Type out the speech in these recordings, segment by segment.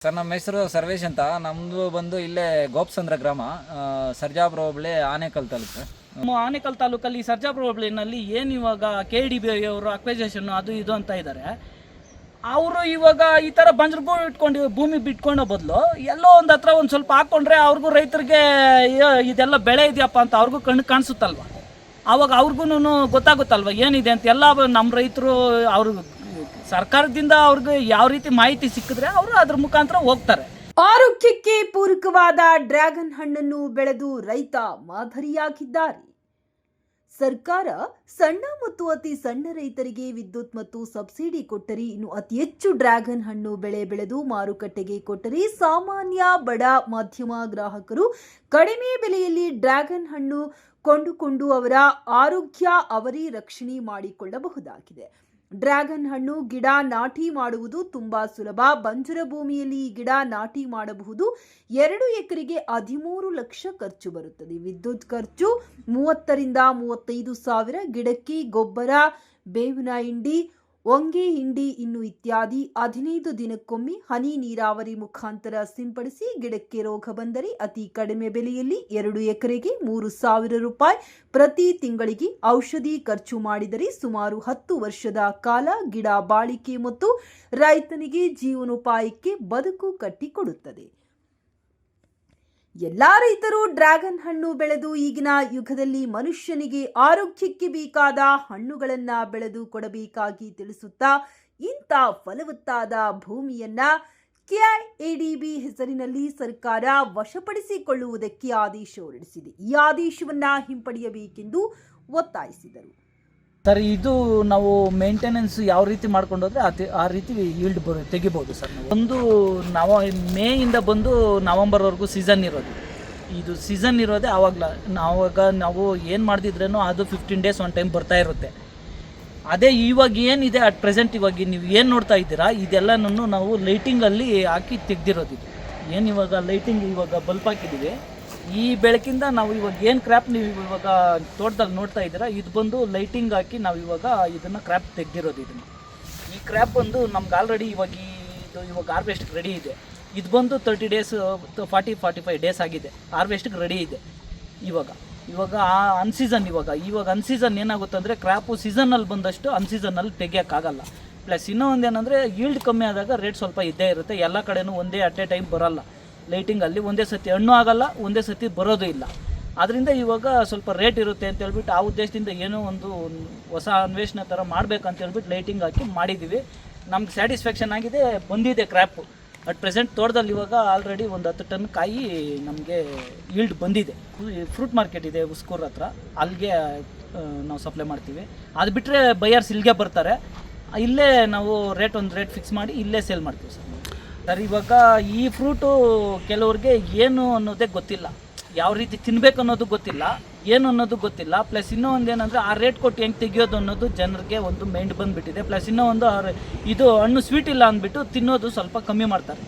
Sir ನಮ್ಮ ಹೆಸರು ಸರ್ವೇಶ್ ಅಂತ. ನಮ್ಮದು ಬಂದು ಇಲ್ಲೇ ಗೋಪ್ಸಂದ್ರ ಗ್ರಾಮ, ಸರ್ಜಾಪುರ ಹೋಬಳಿ, ಆನೇಕಲ್ ತಾಲೂಕು ಸರ್. ನಮ್ಮ ಆನೇಕಲ್ ತಾಲೂಕಲ್ಲಿ ಸರ್ಜಾಪುರ ಹೋಬಳಿನಲ್ಲಿ ಏನು ಇವಾಗ KDB ಅವರು ಅಕ್ವೈಸೇಷನ್ ಅದು ಇದು ಅಂತ ಇದ್ದಾರೆ. ಅವರು ಇವಾಗ ಈ ಥರ ಬಂಜರು ಭೂಮಿ ಬಿಟ್ಕೊಳ್ಳೋ ಬದಲು ಎಲ್ಲೋ ಒಂದು ಹತ್ರ ಒಂದು ಸ್ವಲ್ಪ ಹಾಕ್ಕೊಂಡ್ರೆ ಅವ್ರಿಗೂ ರೈತರಿಗೆ ಇದೆಲ್ಲ ಬೆಳೆ ಇದೆಯಪ್ಪ ಅಂತ ಅವ್ರಿಗೂ ಕಣ್ಣು ಕಾಣಿಸುತ್ತಲ್ವ. ಆವಾಗ ಅವ್ರಿಗೂ ಗೊತ್ತಾಗುತ್ತಲ್ವ ಏನಿದೆ ಅಂತ. ಎಲ್ಲ ನಮ್ಮ ರೈತರು ಅವ್ರ ಸರ್ಕಾರದಿಂದ ಅವ್ರಿಗೆ ಯಾವ ರೀತಿ ಮಾಹಿತಿ ಸಿಕ್ಕಿದ್ರೆ ಅವರು ಅದ್ರ ಮುಖಾಂತರ ಹೋಗ್ತಾರೆ. ಆರೋಗ್ಯಕ್ಕೆ ಪೂರಕವಾದ ಡ್ರ್ಯಾಗನ್ ಹಣ್ಣನ್ನು ಬೆಳೆದು ರೈತ ಮಾದರಿಯಾಗಿದ್ದಾರೆ. ಸರ್ಕಾರ ಸಣ್ಣ ಮತ್ತು ಅತಿ ಸಣ್ಣ ರೈತರಿಗೆ ವಿದ್ಯುತ್ ಮತ್ತು ಸಬ್ಸಿಡಿ ಕೊಟ್ಟರೆ, ಇನ್ನು ಅತಿ ಹೆಚ್ಚು ಡ್ರ್ಯಾಗನ್ ಹಣ್ಣು ಬೆಳೆದು ಮಾರುಕಟ್ಟೆಗೆ ಕೊಟ್ಟರೆ ಸಾಮಾನ್ಯ ಬಡ ಮಧ್ಯಮ ಗ್ರಾಹಕರು ಕಡಿಮೆ ಬೆಲೆಯಲ್ಲಿ ಡ್ರ್ಯಾಗನ್ ಹಣ್ಣು ಕೊಂಡುಕೊಂಡು ಅವರ ಆರೋಗ್ಯ ಅವರೇ ರಕ್ಷಣೆ ಮಾಡಿಕೊಳ್ಳಬಹುದಾಗಿದೆ. ಡ್ರ್ಯಾಗನ್ ಹಣ್ಣು ಗಿಡ ನಾಟಿ ಮಾಡುವುದು ತುಂಬಾ ಸುಲಭ. ಬಂಜರ ಭೂಮಿಯಲ್ಲಿ ಈ ಗಿಡ ನಾಟಿ ಮಾಡಬಹುದು. 2 ಎಕರೆಗೆ 13 ಲಕ್ಷ ಖರ್ಚು ಬರುತ್ತದೆ. ವಿದ್ಯುತ್ ಖರ್ಚು 30 ರಿಂದ 35 ಸಾವಿರ. ಗಿಡಕ್ಕೆ ಗೊಬ್ಬರ, ಬೇವಿನ ಹಿಂಡಿ, ಹೊಂಗೆ ಹಿಂಡಿ ಇನ್ನು ಇತ್ಯಾದಿ 15 ದಿನಕ್ಕೊಮ್ಮೆ ಹನಿ ನೀರಾವರಿ ಮುಖಾಂತರ ಸಿಂಪಡಿಸಿ. ಗಿಡಕ್ಕೆ ರೋಗ ಬಂದರೆ ಅತಿ ಕಡಿಮೆ ಬೆಲೆಯಲ್ಲಿ 2 ಎಕರೆಗೆ 3,000 ರೂಪಾಯಿ ಪ್ರತಿ ತಿಂಗಳಿಗೆ ಔಷಧಿ ಖರ್ಚು ಮಾಡಿದರೆ ಸುಮಾರು 10 ವರ್ಷದ ಕಾಲ ಗಿಡ ಬಾಳಿಕೆ ಮತ್ತು ರೈತನಿಗೆ ಜೀವನೋಪಾಯಕ್ಕೆ ಬದುಕು ಕಟ್ಟಿಕೊಡುತ್ತದೆ. ಎಲ್ಲಾ ರೈತರು ಡ್ರ್ಯಾಗನ್ ಹಣ್ಣು ಬೆಳೆದು ಈಗಿನ ಯುಗದಲ್ಲಿ ಮನುಷ್ಯನಿಗೆ ಆರೋಗ್ಯಕ್ಕೆ ಬೇಕಾದ ಹಣ್ಣುಗಳನ್ನ ಬೆಳೆದು ಕೊಡಬೇಕಾಗಿ ತಿಳಿಸುತ್ತಾ, ಇಂಥ ಫಲವತ್ತಾದ ಭೂಮಿಯನ್ನ KDB ಹೆಸರಿನಲ್ಲಿ ಸರ್ಕಾರ ವಶಪಡಿಸಿಕೊಳ್ಳುವುದಕ್ಕೆ ಆದೇಶ ಹೊರಡಿಸಿದೆ. ಈ ಆದೇಶವನ್ನ ಹಿಂಪಡೆಯಬೇಕೆಂದು ಒತ್ತಾಯಿಸಿದರು. ಸರ್, ಇದು ನಾವು ಮೇಂಟೆನೆನ್ಸ್ ಯಾವ ರೀತಿ ಮಾಡ್ಕೊಂಡು ಹೋದ್ರೆ ಆ ರೀತಿ ಈಲ್ಡ್ ತೆಗಿಬೋದು ಸರ್. ಒಂದು ಮೇಯಿಂದ ಬಂದು ನವಂಬರ್ವರೆಗೂ ಸೀಸನ್ ಇರೋದು. ಇದು ಸೀಸನ್ ಇರೋದೇ ಆವಾಗಲ. ನಾವು ಏನು ಮಾಡ್ದಿದ್ರೇನೋ ಅದು 15 ಡೇಸ್ ಒನ್ ಟೈಮ್ ಬರ್ತಾ ಇರುತ್ತೆ. ಅದೇ ಇವಾಗ ಏನಿದೆ ಅಟ್ ಪ್ರೆಸೆಂಟ್ ಇವಾಗ ನೀವು ಏನು ನೋಡ್ತಾ ಇದ್ದೀರಾ ಇದೆಲ್ಲನೂ ನಾವು ಲೈಟಿಂಗಲ್ಲಿ ಹಾಕಿ ತೆಗ್ದಿರೋದು. ಇದು ಏನು ಇವಾಗ ಲೈಟಿಂಗ್ ಇವಾಗ ಬಲ್ಪ್ ಹಾಕಿದ್ದೀವಿ. ಈ ಬೆಳಕಿಂದ ನಾವು ಇವಾಗ ಏನು ಕ್ರ್ಯಾಪ್ ನೀವು ಇವಾಗ ತೋಟದಲ್ಲಿ ನೋಡ್ತಾ ಇದ್ದೀರಾ, ಇದು ಬಂದು ಲೈಟಿಂಗ್ ಹಾಕಿ ನಾವು ಇವಾಗ ಇದನ್ನು ಕ್ರ್ಯಾಪ್ ತೆಗ್ದಿರೋದು. ಈ ಕ್ರ್ಯಾಪ್ ಬಂದು ನಮ್ಗೆ ಆಲ್ರೆಡಿ ಇವಾಗ ಹಾರ್ವೆಸ್ಟ್ಗೆ ರೆಡಿ ಇದೆ. ಇದು ಬಂದು 30 ಡೇಸ್ 45 ಡೇಸ್ ಆಗಿದೆ, ಹಾರ್ವೆಸ್ಟ್ಗೆ ರೆಡಿ ಇದೆ. ಇವಾಗ ಅನ್ಸೀಸನ್ ಇವಾಗ ಅನ್ಸೀಸನ್ ಏನಾಗುತ್ತೆ ಅಂದರೆ ಕ್ರ್ಯಾಪು ಸೀಸನಲ್ಲಿ ಬಂದಷ್ಟು ಅನ್ಸೀಸನಲ್ಲಿ ತೆಗಿಯೋಕ್ಕಾಗಲ್ಲ. ಪ್ಲಸ್ ಇನ್ನೂ ಒಂದೇನೆಂದರೆ ಈಲ್ಡ್ ಕಮ್ಮಿ ಆದಾಗ ರೇಟ್ ಸ್ವಲ್ಪ ಇದ್ದೇ ಇರುತ್ತೆ. ಎಲ್ಲ ಕಡೆನೂ ಒಂದೇ ಅಟ್ ಎ ಟೈಮ್ ಬರೋಲ್ಲ. ಲೈಟಿಂಗಲ್ಲಿ ಒಂದೇ ಸತಿ ಹಣ್ಣು ಆಗಲ್ಲ, ಒಂದೇ ಸತಿ ಬರೋದು ಇಲ್ಲ. ಆದ್ದರಿಂದ ಇವಾಗ ಸ್ವಲ್ಪ ರೇಟ್ ಇರುತ್ತೆ ಅಂತ ಹೇಳ್ಬಿಟ್ಟು ಆ ಉದ್ದೇಶದಿಂದ ಏನೋ ಒಂದು ಹೊಸ ಅನ್ವೇಷಣೆ ಥರ ಮಾಡಬೇಕಂತ ಹೇಳ್ಬಿಟ್ಟು ಲೈಟಿಂಗ್ ಹಾಕಿ ಮಾಡಿದ್ದೀವಿ. ನಮ್ಗೆ ಸ್ಯಾಟಿಸ್ಫ್ಯಾಕ್ಷನ್ ಆಗಿದೆ, ಬಂದಿದೆ ಕ್ರ್ಯಾಪು. ಅಟ್ ಪ್ರೆಸೆಂಟ್ ತೋಟದಲ್ಲಿ ಇವಾಗ ಆಲ್ರೆಡಿ ಒಂದು 10 ಟನ್ ಕಾಯಿ ನಮಗೆ ಈಲ್ಡ್ ಬಂದಿದೆ. ಫ್ರೂಟ್ ಮಾರ್ಕೆಟ್ ಇದೆ ಉಸ್ಕೂರ್ ಹತ್ರ, ಅಲ್ಲಿಗೆ ನಾವು ಸಪ್ಲೈ ಮಾಡ್ತೀವಿ. ಅದು ಬಿಟ್ಟರೆ ಬಯರ್ಸ್ ಇಲ್ಲಿಗೆ ಬರ್ತಾರೆ. ಇಲ್ಲೇ ನಾವು ರೇಟ್ ಫಿಕ್ಸ್ ಮಾಡಿ ಇಲ್ಲೇ ಸೇಲ್ ಮಾಡ್ತೀವಿ ಸರ್. ಇವಾಗ ಈ ಫ್ರೂಟು ಕೆಲವ್ರಿಗೆ ಏನು ಅನ್ನೋದೇ ಗೊತ್ತಿಲ್ಲ, ಯಾವ ರೀತಿ ತಿನ್ನಬೇಕು ಅನ್ನೋದು ಗೊತ್ತಿಲ್ಲ, ಏನು ಅನ್ನೋದು ಗೊತ್ತಿಲ್ಲ. ಪ್ಲಸ್ ಇನ್ನೂ ಒಂದೇನೆಂದರೆ ಆ ರೇಟ್ ಕೊಟ್ಟು ಹೆಂಗೆ ತೆಗಿಯೋದು ಅನ್ನೋದು ಜನರಿಗೆ ಒಂದು ಮೈಂಡ್ ಬಂದುಬಿಟ್ಟಿದೆ. ಪ್ಲಸ್ ಇನ್ನೂ ಒಂದು ಇದು ಹಣ್ಣು ಸ್ವೀಟ್ ಇಲ್ಲ ಅಂದ್ಬಿಟ್ಟು ತಿನ್ನೋದು ಸ್ವಲ್ಪ ಕಮ್ಮಿ ಮಾಡ್ತಾರೆ.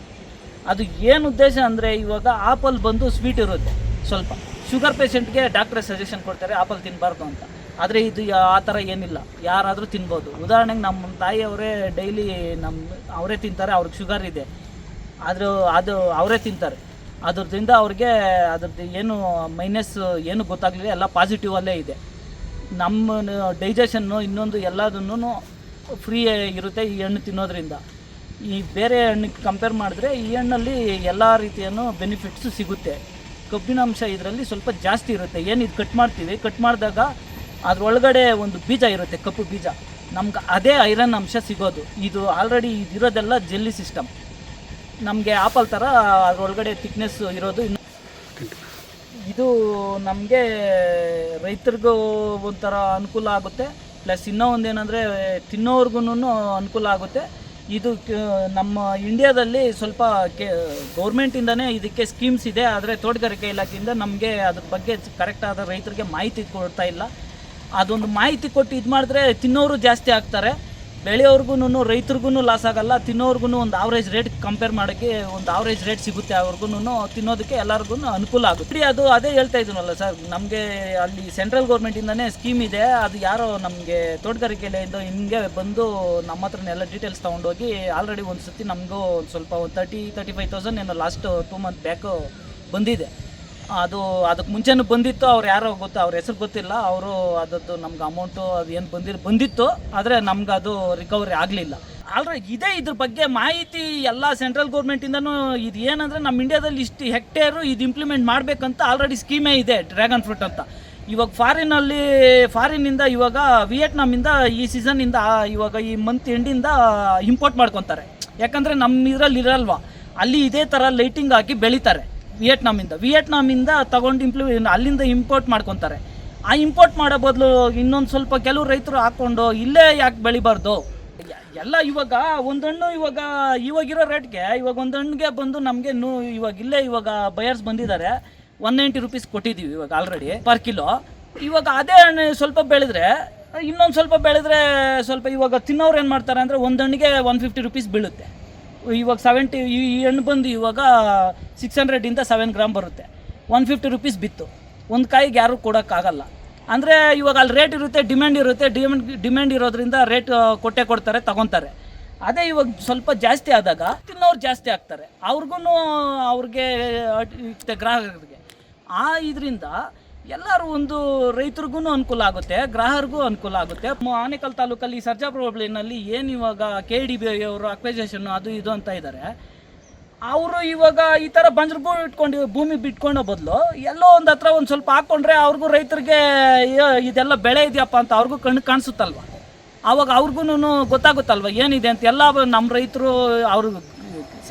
ಅದು ಏನು ಉದ್ದೇಶ ಅಂದರೆ ಇವಾಗ ಆಪಲ್ ಬಂದು ಸ್ವೀಟ್ ಇರುತ್ತೆ ಸ್ವಲ್ಪ. ಶುಗರ್ ಪೇಷೆಂಟ್ಗೆ ಡಾಕ್ಟ್ರೇ ಸಜೆಷನ್ ಕೊಡ್ತಾರೆ ಆಪಲ್ ತಿನ್ನಬಾರ್ದು ಅಂತ. ಆದರೆ ಇದು ಆ ಥರ ಏನಿಲ್ಲ, ಯಾರಾದರೂ ತಿನ್ಬೋದು. ಉದಾಹರಣೆಗೆ ನಮ್ಮ ತಾಯಿಯವರೇ ಡೈಲಿ ಅವರೇ ತಿಂತಾರೆ, ಅವ್ರಿಗೆ ಶುಗರ್ ಇದೆ, ಆದರೂ ಅದು ಅವರೇ ತಿಂತಾರೆ. ಅದ್ರದಿಂದ ಅವ್ರಿಗೆ ಅದ್ರದ್ದು ಏನು ಮೈನಸ್ ಏನು ಗೊತ್ತಾಗಲಿಲ್ಲ, ಎಲ್ಲ ಪಾಸಿಟಿವಲ್ಲೇ ಇದೆ. ನಮ್ಮ ಡೈಜೆಷನ್ನು ಇನ್ನೊಂದು ಎಲ್ಲದನ್ನೂ ಫ್ರೀ ಇರುತ್ತೆ ಈ ಹಣ್ಣು ತಿನ್ನೋದ್ರಿಂದ. ಈ ಬೇರೆ ಹಣ್ಣಿಗೆ ಕಂಪೇರ್ ಮಾಡಿದ್ರೆ ಈ ಹಣ್ಣಲ್ಲಿ ಎಲ್ಲ ರೀತಿಯೂ ಬೆನಿಫಿಟ್ಸು ಸಿಗುತ್ತೆ. ಕಬ್ಬಿನಾಂಶ ಇದರಲ್ಲಿ ಸ್ವಲ್ಪ ಜಾಸ್ತಿ ಇರುತ್ತೆ. ಏನು ಇದು ಕಟ್ ಮಾಡ್ತೀವಿ, ಕಟ್ ಮಾಡಿದಾಗ ಅದರೊಳಗಡೆ ಒಂದು ಬೀಜ ಇರುತ್ತೆ, ಕಪ್ಪು ಬೀಜ, ನಮ್ಗೆ ಅದೇ ಐರನ್ ಅಂಶ ಸಿಗೋದು. ಇದು ಆಲ್ರೆಡಿ ಇದಿರೋದೆಲ್ಲ ಜೆಲ್ಲಿ ಸಿಸ್ಟಮ್. ನಮಗೆ ಆಪಲ್ ಥರ ಅದರೊಳಗಡೆ ಥಿಕ್ನೆಸ್ ಇರೋದು. ಇದು ನಮಗೆ ರೈತರಿಗೂ ಒಂಥರ ಅನುಕೂಲ ಆಗುತ್ತೆ. ಪ್ಲಸ್ ಇನ್ನೂ ಒಂದೇನೆಂದರೆ ತಿನ್ನೋರ್ಗು ಅನುಕೂಲ ಆಗುತ್ತೆ. ಇದು ನಮ್ಮ ಇಂಡಿಯಾದಲ್ಲಿ ಸ್ವಲ್ಪ ಗೌರ್ಮೆಂಟಿಂದನೇ ಇದಕ್ಕೆ ಸ್ಕೀಮ್ಸ್ ಇದೆ, ಆದರೆ ತೋಟಗಾರಿಕೆ ಇಲಾಖೆಯಿಂದ ನಮಗೆ ಅದ್ರ ಬಗ್ಗೆ ಕರೆಕ್ಟಾದ ರೈತರಿಗೆ ಮಾಹಿತಿ ಕೊಡ್ತಾ ಇಲ್ಲ. ಅದೊಂದು ಮಾಹಿತಿ ಕೊಟ್ಟು ಇದು ಮಾಡಿದ್ರೆ ತಿನ್ನೋರು ಜಾಸ್ತಿ ಆಗ್ತಾರೆ. ಬೆಳೆಯೋರ್ಗು ರೈತರಿಗೂ ಲಾಸ್ ಆಗಲ್ಲ, ತಿನ್ನೋರ್ಗು ಒಂದು ಆವ್ರೇಜ್ ರೇಟ್ ಕಂಪೇರ್ ಮಾಡೋಕ್ಕೆ ಒಂದು ಆವ್ರೇಜ್ ರೇಟ್ ಸಿಗುತ್ತೆ, ಅವ್ರಿಗೂ ತಿನ್ನೋದಕ್ಕೆ ಎಲ್ಲರಿಗೂ ಅನುಕೂಲ ಆಗುತ್ತೆ. ಅದೇ ಹೇಳ್ತಾ ಇದ್ದೀನಲ್ಲ ಸರ್, ನಮಗೆ ಅಲ್ಲಿ ಸೆಂಟ್ರಲ್ ಗೌರ್ಮೆಂಟಿಂದನೇ ಸ್ಕೀಮ್ ಇದೆ. ಅದು ಯಾರೋ ನಮಗೆ ತೋಟಗಾರಿಕೆಯಿಂದ ಹಿಂಗೆ ಬಂದು ನಮ್ಮ ಹತ್ರನೆಲ್ಲ ಡೀಟೇಲ್ಸ್ ತೊಗೊಂಡೋಗಿ ಆಲ್ರೆಡಿ ಒಂದು ಸತಿ ನಮಗೂ ಒಂದು ಸ್ವಲ್ಪ ಒಂದು 35,000 ಏನೋ ಲಾಸ್ಟ್ 2 ಮಂತ್ ಬ್ಯಾಕು ಬಂದಿದೆ. ಅದಕ್ಕೆ ಮುಂಚೆನೂ ಬಂದಿತ್ತು. ಅವ್ರು ಯಾರೋ ಗೊತ್ತು, ಅವ್ರ ಹೆಸರು ಗೊತ್ತಿಲ್ಲ. ಅವರು ಅದದ್ದು ನಮ್ಗೆ ಅಮೌಂಟು ಅದು ಏನು ಬಂದಿತ್ತು, ಆದರೆ ನಮ್ಗೆ ಅದು ರಿಕವರಿ ಆಗಲಿಲ್ಲ. ಆಲ್ರೆಡಿ ಇದ್ರ ಬಗ್ಗೆ ಮಾಹಿತಿ ಎಲ್ಲ ಸೆಂಟ್ರಲ್ ಗೌರ್ಮೆಂಟಿಂದನೂ ಇದು ಏನಂದರೆ ನಮ್ಮ ಇಂಡಿಯಾದಲ್ಲಿ ಇಷ್ಟು ಹೆಕ್ಟೇರು ಇದು ಇಂಪ್ಲಿಮೆಂಟ್ ಮಾಡಬೇಕಂತ ಆಲ್ರೆಡಿ ಸ್ಕೀಮೇ ಇದೆ, ಡ್ರ್ಯಾಗನ್ ಫ್ರೂಟ್ ಅಂತ. ಇವಾಗ ಫಾರಿನಿಂದ ಇವಾಗ ವಿಯೆಟ್ನಾಮಿಂದ ಈ ಸೀಸನ್ನಿಂದ ಇವಾಗ ಈ ಮಂತ್ ಎಂಡಿಂದ ಇಂಪೋರ್ಟ್ ಮಾಡ್ಕೊತಾರೆ. ಯಾಕಂದರೆ ನಮ್ಮ ಇದರಲ್ಲಿ ಇರಲ್ವ, ಅಲ್ಲಿ ಇದೇ ಥರ ಲೈಟಿಂಗ್ ಹಾಕಿ ಬೆಳೀತಾರೆ. ವಿಯೆಟ್ನಾಮಿಂದ ತಗೊಂಡು ಅಲ್ಲಿಂದ ಇಂಪೋರ್ಟ್ ಮಾಡ್ಕೊತಾರೆ. ಆ ಇಂಪೋರ್ಟ್ ಮಾಡೋ ಬದಲು ಇನ್ನೊಂದು ಸ್ವಲ್ಪ ಕೆಲವು ರೈತರು ಹಾಕ್ಕೊಂಡು ಇಲ್ಲೇ ಯಾಕೆ ಬೆಳಿಬಾರ್ದು? ಎಲ್ಲ ಇವಾಗ ಒಂದು ಹಣ್ಣು ಇವಾಗಿರೋ ರೇಟ್ಗೆ ಇವಾಗ ಒಂದು ಹಣ್ಣಿಗೆ ಬಂದು ನಮಗೆ ಇವಾಗ ಬಯರ್ಸ್ ಬಂದಿದ್ದಾರೆ, 190 ರೂಪೀಸ್ ಕೊಟ್ಟಿದ್ದೀವಿ ಇವಾಗ ಆಲ್ರೆಡಿ ಪರ್ ಕಿಲೋ. ಇವಾಗ ಅದೇ ಹಣ್ಣು ಸ್ವಲ್ಪ ಬೆಳೆದ್ರೆ ಇನ್ನೊಂದು ಸ್ವಲ್ಪ ಸ್ವಲ್ಪ ಇವಾಗ ತಿನ್ನೋರು ಏನು ಮಾಡ್ತಾರೆ ಅಂದರೆ ಒಂದು ಹಣ್ಣಿಗೆ 150 ರೂಪೀಸ್ ಬೀಳುತ್ತೆ. ಇವಾಗ 70 ಈ ಹಣ್ಣು ಬಂದು ಇವಾಗ 600 7 ಗ್ರಾಮ್ ಬರುತ್ತೆ, 150 ರೂಪೀಸ್ ಬಿತ್ತು. ಒಂದು ಕಾಯಿಗೆ ಯಾರೂ ಕೊಡೋಕ್ಕಾಗಲ್ಲ. ಅಂದರೆ ಇವಾಗ ಅಲ್ಲಿ ರೇಟ್ ಇರುತ್ತೆ, ಡಿಮ್ಯಾಂಡ್ ಇರೋದ್ರಿಂದ ರೇಟ್ ಕೊಡ್ತಾರೆ, ತಗೊತಾರೆ. ಅದೇ ಇವಾಗ ಸ್ವಲ್ಪ ಜಾಸ್ತಿ ಆದಾಗ ತಿನ್ನೋರು ಜಾಸ್ತಿ ಆಗ್ತಾರೆ, ಅವ್ರಿಗೆ ಗ್ರಾಹಕರಿಗೆ. ಇದರಿಂದ ಎಲ್ಲರೂ ಒಂದು ರೈತರಿಗೂ ಅನುಕೂಲ ಆಗುತ್ತೆ, ಗ್ರಾಹಕರಿಗೂ ಅನುಕೂಲ ಆಗುತ್ತೆ. ಆನೇಕಲ್ ತಾಲೂಕಲ್ಲಿ ಸರ್ಜಾಪುರ ಹೋಬಳಿನಲ್ಲಿ ಏನು ಇವಾಗ KDB ಅವರು ಅಕ್ವಿಸಿಷನ್ ಅದು ಇದು ಅಂತ ಇದ್ದಾರೆ. ಅವರು ಇವಾಗ ಈ ಥರ ಬಂಜರು ಭೂಮಿ ಬಿಟ್ಕೊಳ್ಳೋ ಬದಲು ಎಲ್ಲೋ ಒಂದು ಹತ್ರ ಒಂದು ಸ್ವಲ್ಪ ಹಾಕ್ಕೊಂಡ್ರೆ ಅವ್ರಿಗೂ ರೈತರಿಗೆ ಇದೆಲ್ಲ ಬೆಳೆ ಇದೆಯಪ್ಪ ಅಂತ ಅವ್ರಿಗೂ ಕಾಣಿಸುತ್ತಲ್ವ. ಆವಾಗ ಅವ್ರಿಗೂ ಗೊತ್ತಾಗುತ್ತಲ್ವ ಏನಿದೆ ಅಂತ. ಎಲ್ಲ ನಮ್ಮ ರೈತರು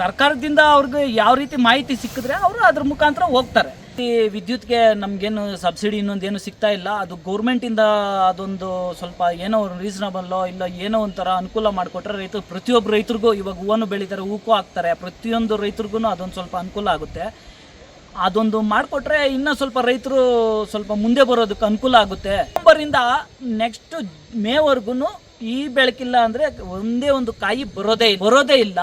ಸರ್ಕಾರದಿಂದ ಅವ್ರಿಗೆ ಯಾವ ರೀತಿ ಮಾಹಿತಿ ಸಿಕ್ಕಿದ್ರೆ ಅವರು ಅದ್ರ ಮುಖಾಂತರ ಹೋಗ್ತಾರೆ. ವಿದ್ಯುತ್ಗೆ ನಮಗೇನು ಸಬ್ಸಿಡಿ ಇನ್ನೊಂದೇನು ಸಿಗ್ತಾ ಇಲ್ಲ. ಅದು ಗೌರ್ಮೆಂಟಿಂದ ಅದೊಂದು ಸ್ವಲ್ಪ ಏನೋ ರೀಸನಬಲ್ಲೋ ಇಲ್ಲ ಏನೋ ಒಂಥರ ಅನುಕೂಲ ಮಾಡಿಕೊಟ್ರೆ ಪ್ರತಿಯೊಬ್ಬರು ರೈತರಿಗೂ, ಇವಾಗ ಹೂವನ್ನು ಬೆಳೀತಾರೆ, ಹೂಕ್ಕೂ ಹಾಕ್ತಾರೆ, ಪ್ರತಿಯೊಂದು ರೈತರಿಗೂ ಅದೊಂದು ಸ್ವಲ್ಪ ಅನುಕೂಲ ಆಗುತ್ತೆ. ಅದೊಂದು ಮಾಡಿಕೊಟ್ರೆ ಇನ್ನೂ ಸ್ವಲ್ಪ ರೈತರು ಸ್ವಲ್ಪ ಮುಂದೆ ಬರೋದಕ್ಕೆ ಅನುಕೂಲ ಆಗುತ್ತೆ. ನವೆಂಬರಿಂದ ನೆಕ್ಸ್ಟ್ ಮೇವರೆಗೂ ಈ ಬೆಳಕಿಲ್ಲ ಅಂದರೆ ಒಂದೇ ಒಂದು ಕಾಯಿ ಬರೋದೇ ಇಲ್ಲ.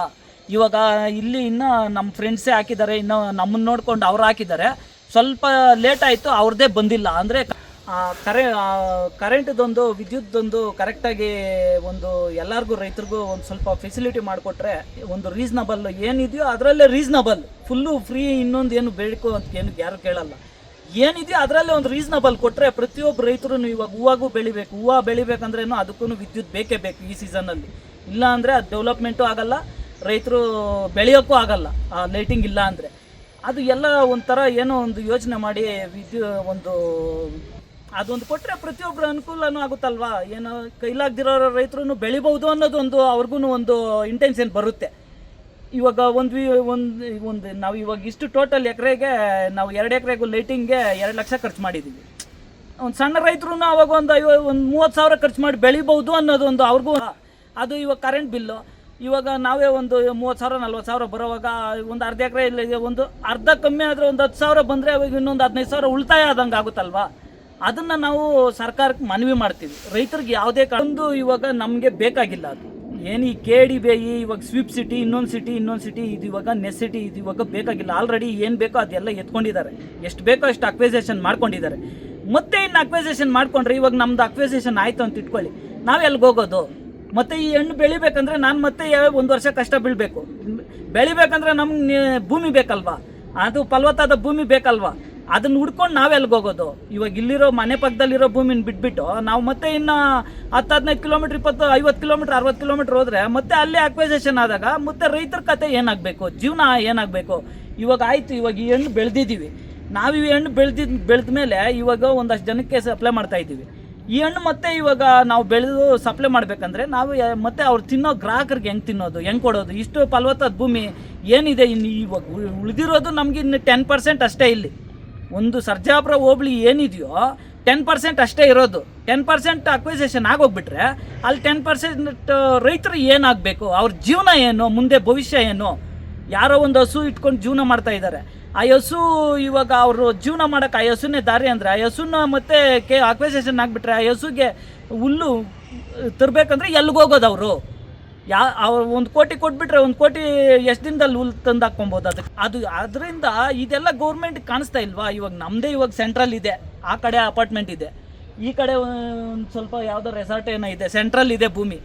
ಇವಾಗ ಇಲ್ಲಿ ಇನ್ನೂ ನಮ್ಮ ಫ್ರೆಂಡ್ಸೇ ಹಾಕಿದ್ದಾರೆ, ಇನ್ನೂ ನಮ್ಮನ್ನು ನೋಡ್ಕೊಂಡು ಅವ್ರು ಹಾಕಿದ್ದಾರೆ. ಸ್ವಲ್ಪ ಲೇಟ್ ಆಯಿತು, ಅವ್ರದ್ದೇ ಬಂದಿಲ್ಲ. ಅಂದರೆ ಕರೆಂಟ್ದೊಂದು ವಿದ್ಯುತ್ದೊಂದು ಕರೆಕ್ಟಾಗಿ ಒಂದು ಎಲ್ಲರಿಗೂ ರೈತರಿಗೂ ಒಂದು ಸ್ವಲ್ಪ ಫೆಸಿಲಿಟಿ ಮಾಡಿಕೊಟ್ರೆ ಒಂದು ರೀಸ್ನಬಲ್ ಏನಿದೆಯೋ ಅದರಲ್ಲೇ ರೀಸ್ನಬಲ್, ಫುಲ್ಲು ಫ್ರೀ ಇನ್ನೊಂದು ಏನು ಬೇಕು ಅಂತ ಏನು ಯಾರು ಕೇಳಲ್ಲ. ಏನಿದೆಯೋ ಅದರಲ್ಲೇ ಒಂದು ರೀಸ್ನಬಲ್ ಕೊಟ್ಟರೆ ಪ್ರತಿಯೊಬ್ಬರು ರೈತರು ಇವಾಗ ಹೂವು ಬೆಳಿಬೇಕಂದ್ರೇನು ಅದಕ್ಕೂ ವಿದ್ಯುತ್ ಬೇಕೇ ಬೇಕು ಈ ಸೀಸನ್ನಲ್ಲಿ. ಇಲ್ಲ ಅಂದರೆ ಅದು ಡೆವಲಪ್ಮೆಂಟು ಆಗಲ್ಲ, ರೈತರು ಬೆಳೆಯೋಕ್ಕೂ ಆಗಲ್ಲ ಆ ಲೈಟಿಂಗ್ ಇಲ್ಲ ಅಂದರೆ. ಅದು ಎಲ್ಲ ಒಂಥರ ಏನೋ ಒಂದು ಯೋಚನೆ ಮಾಡಿ ಅದೊಂದು ಕೊಟ್ಟರೆ ಪ್ರತಿಯೊಬ್ಬರ ಅನುಕೂಲನೂ ಆಗುತ್ತಲ್ವಾ. ಏನೋ ಕೈಲಾಗದಿರೋ ರೈತರು ಬೆಳಿಬೋದು ಅನ್ನೋದೊಂದು ಅವ್ರಿಗೂ ಒಂದು ಇಂಟೆನ್ಷನ್ ಬರುತ್ತೆ. ಇವಾಗ ಒಂದು ನಾವು ಇವಾಗ ಇಷ್ಟು ಟೋಟಲ್ ಎಕರೆಗೆ ನಾವು 2 ಎಕರೆಗೂ ಲೈಟಿಂಗ್ಗೆ 2 ಲಕ್ಷ ಖರ್ಚು ಮಾಡಿದ್ದೀವಿ. ಒಂದು ಸಣ್ಣ ರೈತರು ಅವಾಗ ಒಂದು 30,000 ಖರ್ಚು ಮಾಡಿ ಬೆಳಿಬೋದು ಅನ್ನೋದೊಂದು ಅವ್ರಿಗೂ. ಅದು ಇವಾಗ ಕರೆಂಟ್ ಬಿಲ್ಲು ಇವಾಗ ನಾವೇ ಒಂದು 30,000 40,000 ಬರೋವಾಗ ಒಂದು ಅರ್ಧ ಎಕರೆ ಇಲ್ಲ, ಒಂದು ಅರ್ಧ ಕಮ್ಮಿ ಆದರೆ ಒಂದು 10,000 ಬಂದರೆ ಅವಾಗ ಇನ್ನೊಂದು 15,000 ಉಳಿತಾಯ ಆದಂಗೆ ಆಗುತ್ತಲ್ವಾ. ಅದನ್ನು ನಾವು ಸರ್ಕಾರಕ್ಕೆ ಮನವಿ ಮಾಡ್ತೀವಿ. ರೈತರಿಗೆ ಯಾವುದೇ ಒಂದು ಇವಾಗ ನಮಗೆ ಬೇಕಾಗಿಲ್ಲ. ಅದು ಏನು ಈ KDB ಇವಾಗ ಸ್ವೀಪ್ ಸಿಟಿ ಇನ್ನೊಂದು ಸಿಟಿ ಇದು ಇವಾಗ ನೆಸಿಟಿ ಇದು ಇವಾಗ ಬೇಕಾಗಿಲ್ಲ. ಆಲ್ರೆಡಿ ಏನು ಬೇಕೋ ಅದೆಲ್ಲ ಎತ್ಕೊಂಡಿದ್ದಾರೆ, ಎಷ್ಟು ಬೇಕೋ ಅಷ್ಟು ಅಕ್ವಿಸಿಷನ್ ಮಾಡ್ಕೊಂಡಿದ್ದಾರೆ. ಮತ್ತೆ ಇನ್ನು ಅಕ್ವಿಸಿಷನ್ ಮಾಡ್ಕೊಂಡ್ರೆ ಇವಾಗ ನಮ್ದು ಅಕ್ವಿಸಿಷನ್ ಆಯಿತು ಅಂತ ಇಟ್ಕೊಳ್ಳಿ, ನಾವೆಲ್ಲಿಗೆ ಹೋಗೋದು? ಮತ್ತು ಈ ಹಣ್ಣು ಬೆಳಿಬೇಕಂದ್ರೆ ನಾನು ಮತ್ತೆ 1 ವರ್ಷ ಕಷ್ಟ ಬೆಳಿಬೇಕಂದ್ರೆ ನಮ್ಗೆ ಭೂಮಿ ಬೇಕಲ್ವಾ, ಅದು ಫಲವತ್ತಾದ ಭೂಮಿ ಬೇಕಲ್ವಾ, ಅದನ್ನು ಹುಡ್ಕೊಂಡು ನಾವೆಲ್ಲಿಗೆ ಹೋಗೋದು? ಇವಾಗ ಇಲ್ಲಿರೋ ಮನೆ ಪಕ್ಕದಲ್ಲಿರೋ ಭೂಮಿನ ಬಿಟ್ಬಿಟ್ಟು ನಾವು ಮತ್ತೆ ಇನ್ನು 10-15 ಕಿಲೋಮೀಟ್ರ್ 20-50 ಕಿಲೋಮೀಟ್ರ್ 60 ಕಿಲೋಮೀಟ್ರ್ ಹೋದರೆ ಮತ್ತೆ ಅಲ್ಲೇ ಅಕ್ವಿಸಿಷನ್ ಆದಾಗ ಮತ್ತೆ ರೈತರ ಕತೆ ಏನಾಗಬೇಕು, ಜೀವನ ಏನಾಗಬೇಕು? ಇವಾಗ ಆಯಿತು, ಇವಾಗ ಈ ಹಣ್ಣು ಬೆಳೆದಿದ್ದೀವಿ ನಾವು, ಈ ಹಣ್ಣು ಬೆಳೆದ ಮೇಲೆ ಇವಾಗ ಒಂದಷ್ಟು ಜನಕ್ಕೆ ಸಪ್ಲೈ ಮಾಡ್ತಾಯಿದ್ದೀವಿ. ಈ ಹಣ್ಣು ಮತ್ತೆ ಇವಾಗ ನಾವು ಬೆಳೆದು ಸಪ್ಲೈ ಮಾಡಬೇಕಂದ್ರೆ ನಾವು ಮತ್ತೆ ಅವ್ರು ತಿನ್ನೋ ಗ್ರಾಹಕರಿಗೆ ಹೆಂಗೆ ಕೊಡೋದು? ಇಷ್ಟು ಫಲವತ್ತಾದ ಭೂಮಿ ಏನಿದೆ ಇನ್ನು ಇವಾಗ ಉಳಿದಿರೋದು ನಮಗೆ ಇನ್ನು 10% ಅಷ್ಟೇ. ಇಲ್ಲಿ ಒಂದು ಸರ್ಜಾಪುರ ಹೋಬಳಿ ಏನಿದೆಯೋ 10% ಅಷ್ಟೇ ಇರೋದು. 10% ಅಕ್ವಿಸಿಷನ್ ಆಗೋಗ್ಬಿಟ್ರೆ ಅಲ್ಲಿ 10% ರೈತರು ಏನಾಗಬೇಕು, ಅವ್ರ ಜೀವನ ಏನು, ಮುಂದೆ ಭವಿಷ್ಯ ಏನು? ಯಾರೋ ಒಂದು ಹಸು ಇಟ್ಕೊಂಡು ಜೀವನ ಮಾಡ್ತಾ ಇದ್ದಾರೆ. ಆ ಹಸು ಇವಾಗ ಅವರು ಜೀವನ ಮಾಡೋಕ್ಕೆ ಆ ಹಸುನೇ ದಾರಿ ಅಂದರೆ ಆ ಹಸುನ ಮತ್ತೆ ಅಕ್ವಿಸಿಷನ್ ಆಗಿಬಿಟ್ರೆ ಆ ಹಸುಗೆ ಹುಲ್ಲು ತರಬೇಕಂದ್ರೆ ಎಲ್ಲಿಗೆ ಹೋಗೋದು ಅವರು? ಅವ್ರು 1 ಕೋಟಿ ಕೊಟ್ಬಿಟ್ರೆ 1 ಕೋಟಿ ಎಷ್ಟು ದಿನದಲ್ಲಿ ಹುಲ್ ತಂದು ಹಾಕ್ಕೊಬೋದು ಅದು ಅದರಿಂದ ಇದೆಲ್ಲ ಗೌರ್ಮೆಂಟ್ ಕಾಣಿಸ್ತಾ ಇಲ್ವಾ? ಇವಾಗ ನಮ್ಮದೇ ಇವಾಗ ಸೆಂಟ್ರಲ್ ಇದೆ, ಆ ಕಡೆ ಅಪಾರ್ಟ್ಮೆಂಟ್ ಇದೆ, ಈ ಕಡೆ ಒಂದು ಸ್ವಲ್ಪ ಯಾವುದೋ ರೆಸಾರ್ಟ್ ಏನೋ ಇದೆ, ಸೆಂಟ್ರಲ್ ಇದೆ ಭೂಮಿ.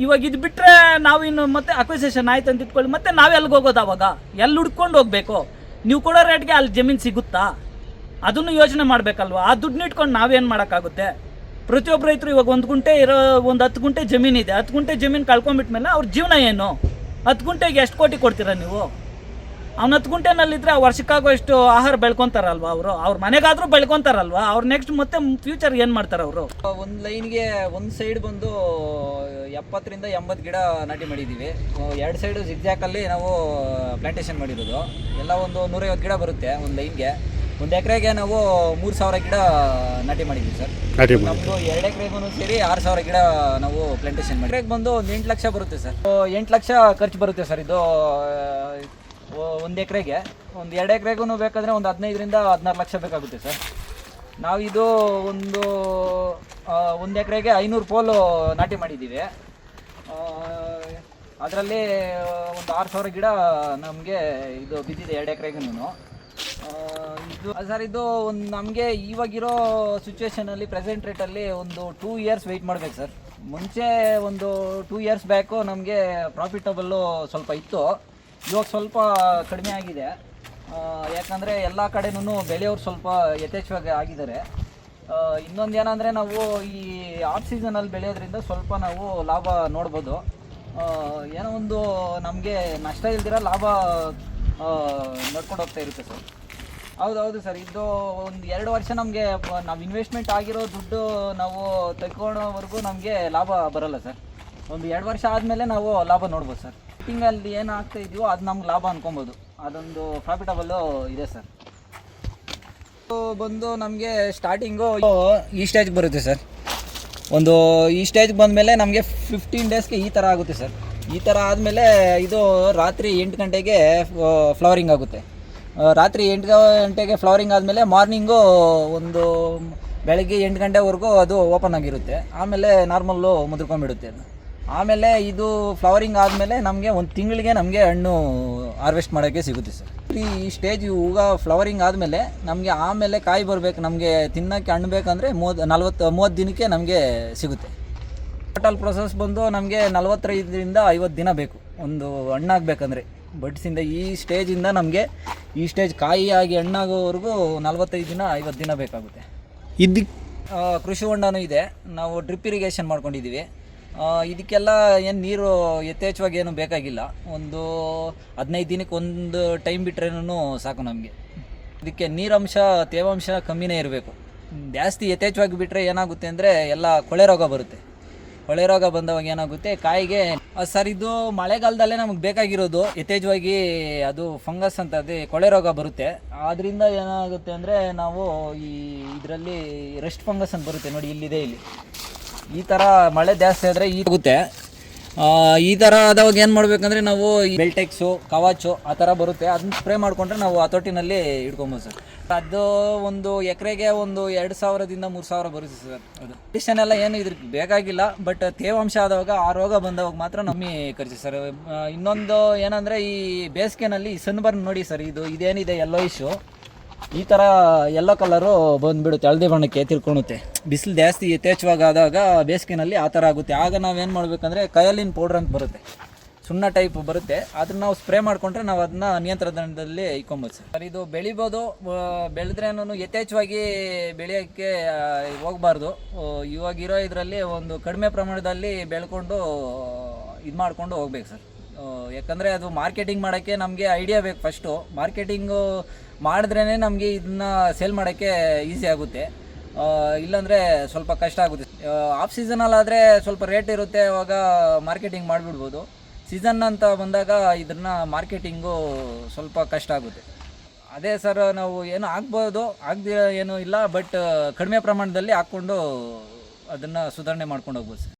ಇವಾಗ ಇದು ಬಿಟ್ಟರೆ ನಾವು ಇನ್ನು ಮತ್ತೆ ಅಕ್ವಿಸೇಷನ್ ಆಯ್ತು ಅಂತ ಇಟ್ಕೊಳ್ಳಿ, ಮತ್ತೆ ನಾವು ಎಲ್ಲಿಗೆ ಹೋಗೋದು? ಅವಾಗ ಎಲ್ಲಿ ಹುಡ್ಕೊಂಡು ಹೋಗಬೇಕು? ನೀವು ಕೊಡೋ ರೇಟ್ಗೆ ಅಲ್ಲಿ ಜಮೀನು ಸಿಗುತ್ತಾ? ಅದನ್ನು ಯೋಚನೆ ಮಾಡಬೇಕಲ್ವಾ? ಆ ದುಡ್ಡು ಇಟ್ಕೊಂಡು ನಾವೇನು ಮಾಡೋಕ್ಕಾಗುತ್ತೆ? ಪ್ರತಿಯೊಬ್ಬ ರೈತರು ಇವಾಗ 1 ಗುಂಟೆ ಇರೋ 10 ಗುಂಟೆ ಜಮೀನಿದೆ, 10 ಗುಂಟೆ ಜಮೀನು ಕಳ್ಕೊಂಬಿಟ್ಮೇಲೆ ಅವ್ರ ಜೀವನ ಏನು? 10 ಗುಂಟೆಗೆ ಎಷ್ಟು ಕೋಟಿ ಕೊಡ್ತೀರಾ ನೀವು? ಅವ್ನು 10 ಗುಂಟೆನಲ್ಲಿದ್ದರೆ ವರ್ಷಕ್ಕಾಗೋ ಎಷ್ಟು ಆಹಾರ ಬೆಳ್ಕೊತಾರಲ್ವ ಅವರು? ಅವ್ರ ಮನೆಗಾದರೂ ಬೆಳ್ಕೊತಾರಲ್ವ? ಅವ್ರು ನೆಕ್ಸ್ಟ್ ಮತ್ತೆ ಫ್ಯೂಚರ್ ಏನು ಮಾಡ್ತಾರೆ ಅವರು? ಒಂದು ಲೈನ್ಗೆ ಒಂದು ಸೈಡ್ ಬಂದು 70 ರಿಂದ 80 ಗಿಡ ನಾಟಿ ಮಾಡಿದ್ದೀವಿ. 2 ಸೈಡು ಜಿಗ್ಜಾಕಲ್ಲಿ ನಾವು ಪ್ಲಾಂಟೇಶನ್ ಮಾಡಿರೋದು. ಎಲ್ಲ ಒಂದು 150 ಗಿಡ ಬರುತ್ತೆ ಒಂದು ಲೈನ್ಗೆ. 1 ಎಕರೆಗೆ ನಾವು 3000 ಗಿಡ ನಾಟಿ ಮಾಡಿದ್ದೀವಿ ಸರ್. ನಮ್ಮದು 2 ಎಕರೆಗೂ ಸೇರಿ 6000 ಗಿಡ ನಾವು ಪ್ಲಾಂಟೇಶನ್ ಮಾಡಿ. ಎಕರೆಗೆ ಬಂದು ಒಂದು 8 ಲಕ್ಷ ಬರುತ್ತೆ ಸರ್. 8 ಲಕ್ಷ ಖರ್ಚು ಬರುತ್ತೆ ಸರ್ ಇದು 1 ಎಕರೆಗೆ. ಒಂದು 2 ಎಕರೆಗೂ ಬೇಕಾದರೆ ಒಂದು 15 ರಿಂದ 16 ಲಕ್ಷ ಬೇಕಾಗುತ್ತೆ ಸರ್. ನಾವಿದು ಒಂದು ಎಕರೆಗೆ 500 ಪೋಲು ನಾಟಿ ಮಾಡಿದ್ದೀವಿ. ಅದರಲ್ಲಿ ಒಂದು 6000 ಗಿಡ ನಮಗೆ ಇದು ಬಿದ್ದಿದೆ 2 ಎಕರೆಗೂ. ಇದು ಸರ್ ಇದು ಒಂದು ನಮಗೆ ಇವಾಗಿರೋ ಸಿಚುವೇಶನಲ್ಲಿ ಪ್ರೆಸೆಂಟ್ ರೇಟಲ್ಲಿ ಒಂದು 2 ಇಯರ್ಸ್ ವೆಯ್ಟ್ ಮಾಡಬೇಕು ಸರ್. ಮುಂಚೆ ಒಂದು 2 ಇಯರ್ಸ್ ಬ್ಯಾಕು ನಮಗೆ ಪ್ರಾಫಿಟಬಲ್ಲು ಸ್ವಲ್ಪ ಇತ್ತು. ಇವಾಗ ಸ್ವಲ್ಪ ಕಡಿಮೆ ಆಗಿದೆ. ಯಾಕಂದರೆ ಎಲ್ಲ ಕಡೆನೂ ಬೆಳೆಯೋರು ಸ್ವಲ್ಪ ಯಥೇಚ್ಛವಾಗಿ ಆಗಿದ್ದಾರೆ. ಇನ್ನೊಂದು ಏನಂದರೆ ನಾವು ಈ ಆಫ್ ಸೀಸನಲ್ಲಿ ಬೆಳೆಯೋದ್ರಿಂದ ಸ್ವಲ್ಪ ನಾವು ಲಾಭ ನೋಡ್ಬೋದು. ಏನೋ ಒಂದು ನಮಗೆ ನಷ್ಟ ಇಲ್ದಿರ ಲಾಭ ನಡ್ಕೊಂಡು ಹೋಗ್ತಾ ಇರುತ್ತೆ ಸರ್. ಹೌದು ಸರ್. ಇದು ಒಂದು 2 ವರ್ಷ ನಮಗೆ ನಾವು ಇನ್ವೆಸ್ಟ್ಮೆಂಟ್ ಆಗಿರೋ ದುಡ್ಡು ನಾವು ತೆಗೆದುಕೊಳ್ಳೋವರೆಗೂ ನಮಗೆ ಲಾಭ ಬರೋಲ್ಲ ಸರ್. ಒಂದು 2 ವರ್ಷ ಆದಮೇಲೆ ನಾವು ಲಾಭ ನೋಡ್ಬೋದು ಸರ್. ಮೀಟಿಂಗಲ್ಲಿ ಏನು ಆಗ್ತಾ ಇದೆಯೋ ಅದು ನಮ್ಗೆ ಲಾಭ ಅನ್ಕೊಬೋದು. ಅದೊಂದು ಪ್ರಾಫಿಟಬಲ್ಲು ಇದೆ ಸರ್. ಬಂದು ನಮಗೆ ಸ್ಟಾರ್ಟಿಂಗು ಈ ಸ್ಟೇಜ್ಗೆ ಬರುತ್ತೆ ಸರ್. ಒಂದು ಈ ಸ್ಟೇಜ್ಗೆ ಬಂದಮೇಲೆ ನಮಗೆ 15 ಡೇಸ್ಗೆ ಈ ಥರ ಆಗುತ್ತೆ ಸರ್. ಈ ಥರ ಆದಮೇಲೆ ಇದು ರಾತ್ರಿ 8 ಗಂಟೆಗೆ ಫ್ಲವರಿಂಗ್ ಆಗುತ್ತೆ. ರಾತ್ರಿ 8 ಗಂಟೆಗೆ ಫ್ಲವರಿಂಗ್ ಆದಮೇಲೆ ಮಾರ್ನಿಂಗು ಒಂದು ಬೆಳಗ್ಗೆ 8 ಗಂಟೆವರೆಗೂ ಅದು ಓಪನ್ ಆಗಿರುತ್ತೆ. ಆಮೇಲೆ ನಾರ್ಮಲ್ಲು ಮುದ್ರಕೊಂಡ್ಬಿಡುತ್ತೆ ಅದು. ಆಮೇಲೆ ಇದು ಫ್ಲವರಿಂಗ್ ಆದಮೇಲೆ ನಮಗೆ 1 ತಿಂಗಳಿಗೆ ನಮಗೆ ಹಣ್ಣು ಹಾರ್ವೆಸ್ಟ್ ಮಾಡೋಕ್ಕೆ ಸಿಗುತ್ತೆ ಸರ್. ಈ ಸ್ಟೇಜ್ ಹೂವು ಫ್ಲವರಿಂಗ್ ಆದಮೇಲೆ ನಮಗೆ ಆಮೇಲೆ ಕಾಯಿ ಬರಬೇಕು, ನಮಗೆ ತಿನ್ನೋಕ್ಕೆ ಹಣ್ಣು ಬೇಕಂದರೆ 30 ದಿನಕ್ಕೆ ನಮಗೆ ಸಿಗುತ್ತೆ. ಟೋಟಲ್ ಪ್ರೊಸೆಸ್ ಬಂದು ನಮಗೆ 45 ರಿಂದ 50 ದಿನ ಬೇಕು ಒಂದು ಹಣ್ಣಾಗಬೇಕಂದ್ರೆ. ಬಡ್ಸಿಂದ ಈ ಸ್ಟೇಜಿಂದ ನಮಗೆ ಈ ಸ್ಟೇಜ್ ಕಾಯಿ ಆಗಿ ಹಣ್ಣಾಗೋವರೆಗೂ 45 ದಿನ 50 ದಿನ ಬೇಕಾಗುತ್ತೆ. ಕೃಷಿ ಹೊಂಡನೂ ಇದೆ. ನಾವು ಡ್ರಿಪ್ ಇರಿಗೇಷನ್ ಮಾಡ್ಕೊಂಡಿದ್ದೀವಿ. ಇದಕ್ಕೆಲ್ಲ ಏನು ನೀರು ಯಥೇಚ್ಛವಾಗಿ ಏನು ಬೇಕಾಗಿಲ್ಲ. ಒಂದು 15 ದಿನಕ್ಕೆ ಒಂದು ಟೈಮ್ ಬಿಟ್ರೇನೂ ಸಾಕು ನಮಗೆ. ಇದಕ್ಕೆ ನೀರಂಶ ತೇವಾಂಶ ಕಮ್ಮಿನೇ ಇರಬೇಕು. ಜಾಸ್ತಿ ಯಥೇಚ್ಛವಾಗಿ ಬಿಟ್ಟರೆ ಏನಾಗುತ್ತೆ ಅಂದರೆ ಎಲ್ಲ ಕೊಳೆ ರೋಗ ಬರುತ್ತೆ. ಕೊಳೆ ರೋಗ ಬಂದವಾಗ ಏನಾಗುತ್ತೆ ಕಾಯಿಗೆ ಸರ್ ಇದು ಮಳೆಗಾಲದಲ್ಲೇ ನಮಗೆ ಬೇಕಾಗಿರೋದು ಯಥೇಚ್ಛವಾಗಿ ಅದು ಫಂಗಸ್ ಅಂತ ಅದೇ ಕೊಳೆ ರೋಗ ಬರುತ್ತೆ. ಆದ್ದರಿಂದ ಏನಾಗುತ್ತೆ ಅಂದರೆ ನಾವು ಇದರಲ್ಲಿ ರೆಸ್ಟ್ ಫಂಗಸ್ ಅಂತ ಬರುತ್ತೆ ನೋಡಿ, ಇಲ್ಲಿದೆ. ಇಲ್ಲಿ ಈ ಥರ ಮಳೆ ಜಾಸ್ತಿ ಆದರೆ ಆಗುತ್ತೆ. ಈ ಥರ ಆದವಾಗ ಏನು ಮಾಡಬೇಕಂದ್ರೆ ನಾವು ಬೆಲ್ಟೆಕ್ಸು ಕವಾಚು ಆ ಥರ ಬರುತ್ತೆ, ಅದನ್ನ ಸ್ಪ್ರೇ ಮಾಡಿಕೊಂಡ್ರೆ ನಾವು ಹತೋಟಿನಲ್ಲಿ ಇಟ್ಕೊಬೋದು ಸರ್. ಅದು ಒಂದು ಎಕರೆಗೆ ಒಂದು 2000 ದಿಂದ 3000 ಬರುತ್ತೆ ಸರ್. ಅದು ಮೆಡಿಷನ್ ಎಲ್ಲ ಏನು ಇದ್ರಿಗೆ ಬೇಕಾಗಿಲ್ಲ, ಬಟ್ ತೇವಾಂಶ ಆದವಾಗ ಆ ರೋಗ ಬಂದವಾಗ ಮಾತ್ರ ನಮ್ಮಿ ಖರ್ಚು ಸರ್. ಇನ್ನೊಂದು ಏನಂದರೆ ಈ ಬೇಸಿಗೆನಲ್ಲಿ ಸನ್ಬರ್ನ್ ನೋಡಿ ಸರ್, ಇದೇನಿದೆ ಯೆಲ್ಲೋ ಇಶ್ಯೂ, ಈ ಥರ ಯೆಲ್ಲೋ ಕಲರು ಬಂದುಬಿಡುತ್ತೆ, ಹಳದಿ ಬಣ್ಣಕ್ಕೆ ತಿರ್ಕೊಳುತ್ತೆ. ಬಿಸಿಲು ಜಾಸ್ತಿ ಯಥೇಚ್ಛವಾಗಿ ಆದಾಗ ಬೇಸಿಗೆನಲ್ಲಿ ಆ ಥರ ಆಗುತ್ತೆ. ಆಗ ನಾವೇನು ಮಾಡಬೇಕಂದ್ರೆ ಕಯಲಿನ್ ಪೌಡ್ರ್ ಅಂತ ಬರುತ್ತೆ, ಸುಣ್ಣ ಟೈಪ್ ಬರುತ್ತೆ, ಅದನ್ನು ನಾವು ಸ್ಪ್ರೇ ಮಾಡಿಕೊಂಡ್ರೆ ನಾವು ಅದನ್ನ ನಿಯಂತ್ರಣದಲ್ಲಿ ಇಕ್ಕೊಬೋದು ಸರ್. ಇದು ಬೆಳಿಬೋದು, ಬೆಳೆದ್ರೇನು ಯಥೇಚ್ಛವಾಗಿ ಬೆಳೆಯೋಕ್ಕೆ ಹೋಗಬಾರ್ದು. ಇವಾಗಿರೋ ಇದರಲ್ಲಿ ಒಂದು ಕಡಿಮೆ ಪ್ರಮಾಣದಲ್ಲಿ ಬೆಳ್ಕೊಂಡು ಇದು ಮಾಡಿಕೊಂಡು ಹೋಗ್ಬೇಕು ಸರ್. ಯಾಕಂದರೆ ಅದು ಮಾರ್ಕೆಟಿಂಗ್ ಮಾಡೋಕ್ಕೆ ನಮಗೆ ಐಡಿಯಾ ಬೇಕು. ಫಸ್ಟು ಮಾರ್ಕೆಟಿಂಗು ಮಾಡಿದ್ರೇ ನಮಗೆ ಇದನ್ನ ಸೇಲ್ ಮಾಡೋಕ್ಕೆ ಈಸಿ ಆಗುತ್ತೆ, ಇಲ್ಲಾಂದರೆ ಸ್ವಲ್ಪ ಕಷ್ಟ ಆಗುತ್ತೆ. ಆಫ್ ಸೀಸನಲ್ಲಾದರೆ ಸ್ವಲ್ಪ ರೇಟ್ ಇರುತ್ತೆ, ಅವಾಗ ಮಾರ್ಕೆಟಿಂಗ್ ಮಾಡಿಬಿಡ್ಬೋದು. ಸೀಸನ್ ಅಂತ ಬಂದಾಗ ಇದನ್ನು ಮಾರ್ಕೆಟಿಂಗು ಸ್ವಲ್ಪ ಕಷ್ಟ ಆಗುತ್ತೆ. ಅದೇ ಸರ್, ನಾವು ಏನು ಆಗ್ಬೋದು, ಆಗದೆ ಏನೂ ಇಲ್ಲ, ಬಟ್ ಕಡಿಮೆ ಪ್ರಮಾಣದಲ್ಲಿ ಹಾಕ್ಕೊಂಡು ಅದನ್ನು ಸುಧಾರಣೆ ಮಾಡ್ಕೊಂಡು ಹೋಗ್ಬೋದು ಸರ್.